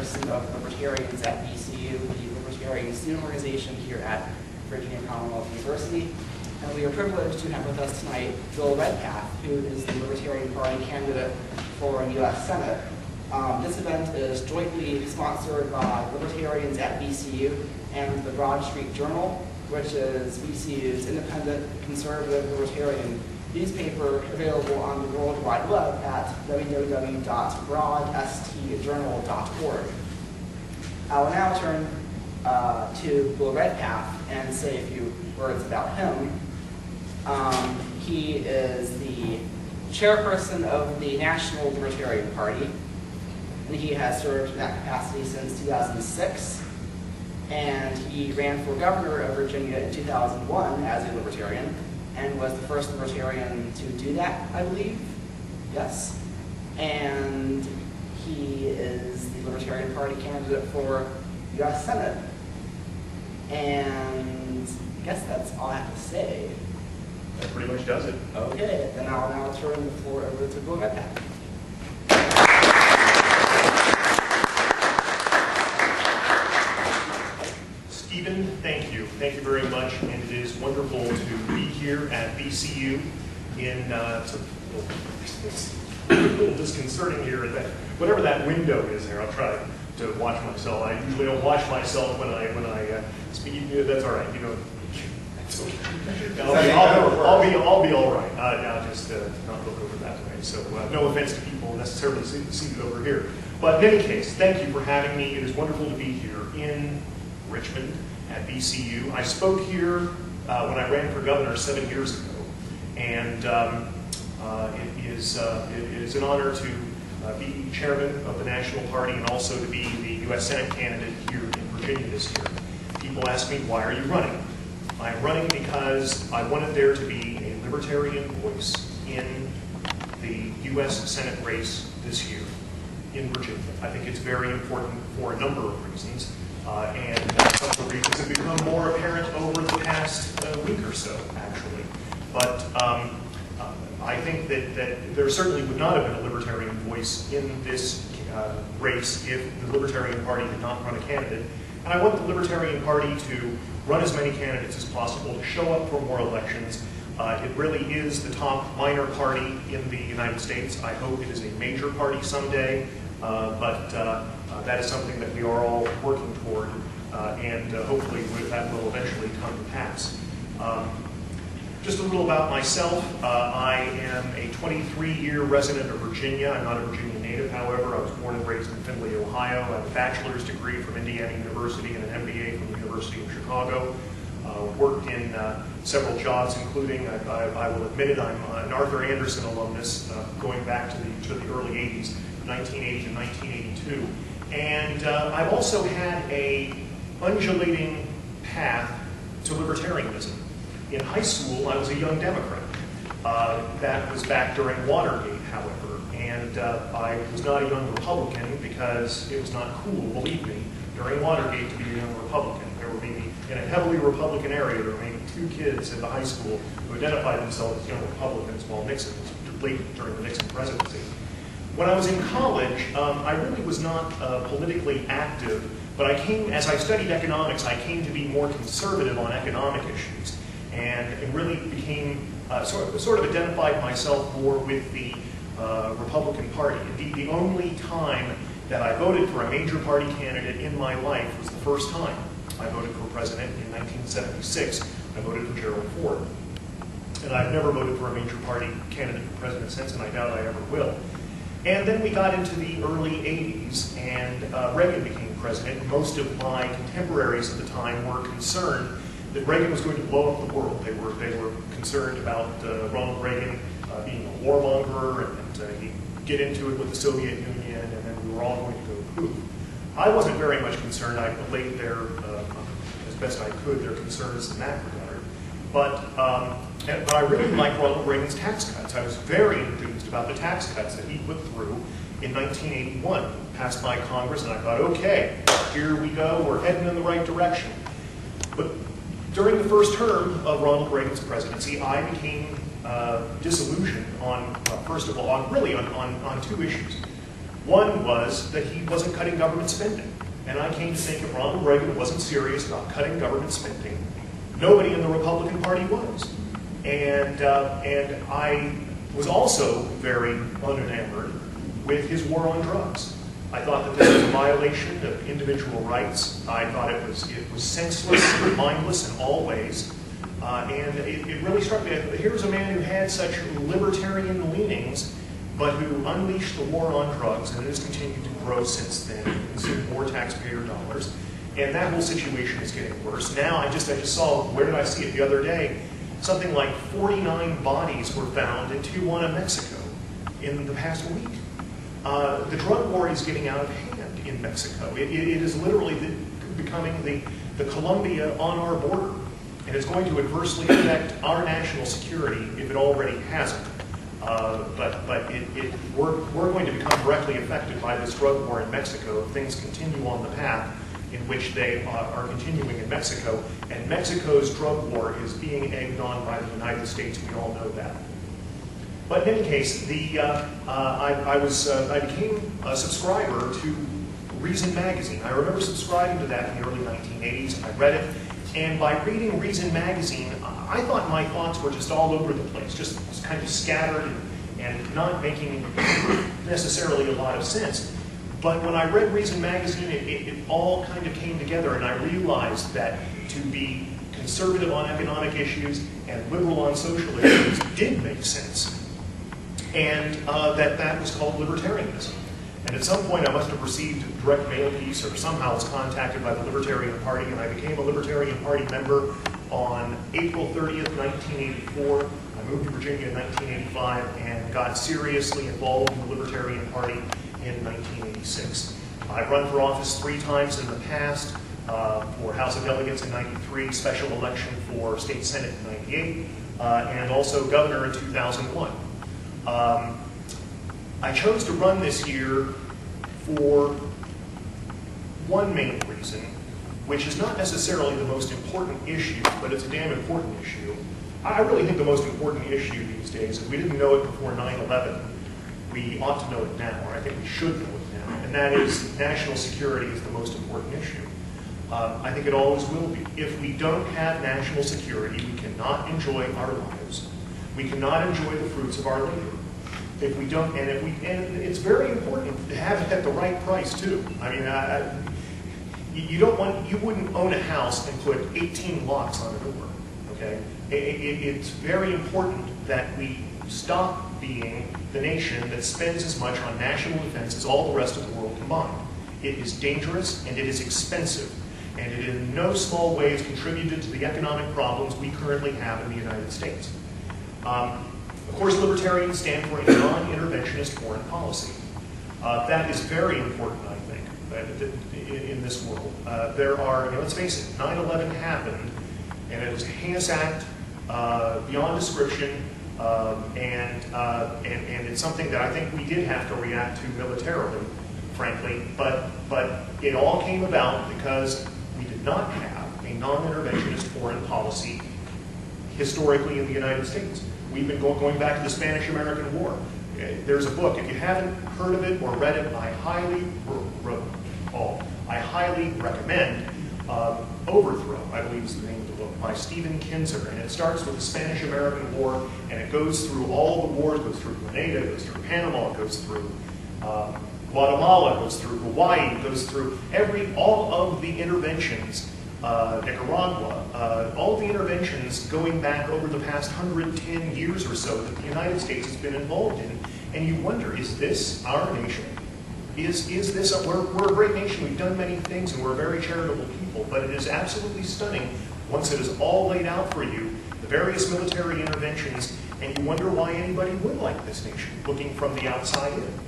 chairperson of Libertarians at VCU, the Libertarian student organization here at Virginia Commonwealth University. And we are privileged to have with us tonight Bill Redpath, who is the Libertarian Party candidate for U.S. Senate. This event is jointly sponsored by Libertarians at VCU and the Broad Street Journal, which is VCU's independent, conservative, libertarian newspaper available on the World Wide Web at www.broadstjournal.org. I will now turn to Bill Redpath and say a few words about him. He is the chairperson of the National Libertarian Party, and he has served in that capacity since 2006. And he ran for governor of Virginia in 2001 as a libertarian, and was the first libertarian to do that, I believe. Yes. And he is the Libertarian Party candidate for U.S. Senate. And I guess that's all I have to say. That pretty much does it. Okay, then I'll now turn the floor over to Bill Redpath. Stephen, thank you. Thank you very much. And it is wonderful to be here at VCU in it's a little disconcerting here. That whatever that window is there, I'll try to watch myself. I usually don't watch myself when I speak. That's all right. You know, that's okay. I'll be all right. Now just not look over that way. So no offense to people necessarily seated over here. But in any case, thank you for having me. It is wonderful to be here in Richmond at VCU. I spoke here when I ran for governor 7 years ago, and it is an honor to be chairman of the National Party and also to be the U.S. Senate candidate here in Virginia this year. People ask me, why are you running? I'm running because I wanted there to be a libertarian voice in the U.S. Senate race this year in Virginia. I think it's very important for a number of reasons. And some of the reasons have become more apparent over the past week or so, actually. But I think that there certainly would not have been a libertarian voice in this race if the Libertarian Party did not run a candidate. And I want the Libertarian Party to run as many candidates as possible, to show up for more elections. It really is the top minor party in the United States. I hope it is a major party someday, but that is something that we are all working toward, and hopefully that will eventually come to pass. Just a little about myself. I am a 23-year resident of Virginia. I'm not a Virginia native, however. I was born and raised in Findlay, Ohio. I have a bachelor's degree from Indiana University and an MBA from the University of Chicago. Worked in several jobs, including, I will admit it, I'm an Arthur Anderson alumnus, going back to the early 80s, 1980 to 1982. And I've also had a undulating path to libertarianism. In high school, I was a young Democrat. That was back during Watergate, however, and I was not a young Republican because it was not cool, believe me, during Watergate to be a young Republican. There were maybe, in a heavily Republican area, there were maybe 2 kids at the high school who identified themselves as young Republicans while Nixon was late during the Nixon presidency. When I was in college, I really was not politically active, but as I studied economics, I came to be more conservative on economic issues, and really became, sort of identified myself more with the Republican Party. Indeed, the only time that I voted for a major party candidate in my life was the first time. I voted for president in 1976. I voted for Gerald Ford. And I've never voted for a major party candidate for president since, and I doubt I ever will. And then we got into the early 80s, and Reagan became president. Most of my contemporaries at the time were concerned that Reagan was going to blow up the world. They were concerned about Ronald Reagan being a warmonger, and he'd get into it with the Soviet Union, and then we were all going to go poof. I wasn't very much concerned. I relayed as best I could, their concerns in that regard. But I really liked Ronald Reagan's tax cuts. I was very enthused about the tax cuts that he put through in 1981, passed by Congress, and I thought, okay, here we go, we're heading in the right direction. But during the first term of Ronald Reagan's presidency, I became disillusioned on, first of all, on 2 issues. One was that he wasn't cutting government spending. And I came to think if Ronald Reagan wasn't serious about cutting government spending, nobody in the Republican Party was. And I was also very unenamored with his war on drugs. I thought that this was a violation of individual rights. I thought it was senseless and mindless in all ways. And it really struck me. Here's a man who had such libertarian leanings, but who unleashed the war on drugs, and it has continued to grow since then, consumed more taxpayer dollars. And that whole situation is getting worse. Now, I just saw, where did I see it the other day? Something like 49 bodies were found in Tijuana, Mexico in the past week. The drug war is getting out of hand in Mexico. It is literally becoming the Colombia on our border. And it's going to adversely affect our national security if it already hasn't. But we're going to become directly affected by this drug war in Mexico if things continue on the path in which they are continuing in Mexico. And Mexico's drug war is being egged on by the United States. We all know that. But in any case, I became a subscriber to Reason magazine. I remember subscribing to that in the early 1980s, and I read it. And by reading Reason magazine, I thought my thoughts were just all over the place, just kind of scattered and not making necessarily a lot of sense. But when I read Reason magazine, it all kind of came together, and I realized that to be conservative on economic issues and liberal on social issues did make sense. And that was called libertarianism. And at some point I must have received a direct mail piece or somehow was contacted by the Libertarian Party, and I became a Libertarian Party member on April 30th, 1984. I moved to Virginia in 1985 and got seriously involved in the Libertarian Party in 1986. I've run for office 3 times in the past, for House of Delegates in 93, special election for State Senate in 98, and also governor in 2001. I chose to run this year for one main reason, which is not necessarily the most important issue, but it's a damn important issue. I really think the most important issue these days, if we didn't know it before 9/11, we ought to know it now, or I think we should know it now, and that is national security is the most important issue. I think it always will be. If we don't have national security, we cannot enjoy our lives. We cannot enjoy the fruits of our labor. If we don't, and it's very important to have it at the right price too. I mean, you wouldn't own a house and put 18 locks on a door. Okay, it's very important that we stop being the nation that spends as much on national defense as all the rest of the world combined. It is dangerous and it is expensive, and it in no small way has contributed to the economic problems we currently have in the United States. Of course, libertarians stand for a non-interventionist foreign policy. That is very important, I think, in this world. There are, let's face it, 9/11 happened, and it was a heinous act beyond description, and it's something that I think we did have to react to militarily, frankly. But it all came about because we did not have a non-interventionist foreign policy historically in the United States. We've been going back to the Spanish-American War. There's a book. If you haven't heard of it or read it, I highly recommend Overthrow, I believe is the name of the book, by Stephen Kinzer. And it starts with the Spanish-American War, and it goes through all the wars. It goes through Grenada, it goes through Panama, it goes through Guatemala, it goes through Hawaii, it goes through all of the interventions, Nicaragua, all of the interventions going back over the past 110 years or so that the United States has been involved in. And you wonder, is this our nation? Is this, we're a great nation, we've done many things, and we're a very charitable people, but it is absolutely stunning once it is all laid out for you, the various military interventions, and you wonder why anybody would like this nation, looking from the outside in.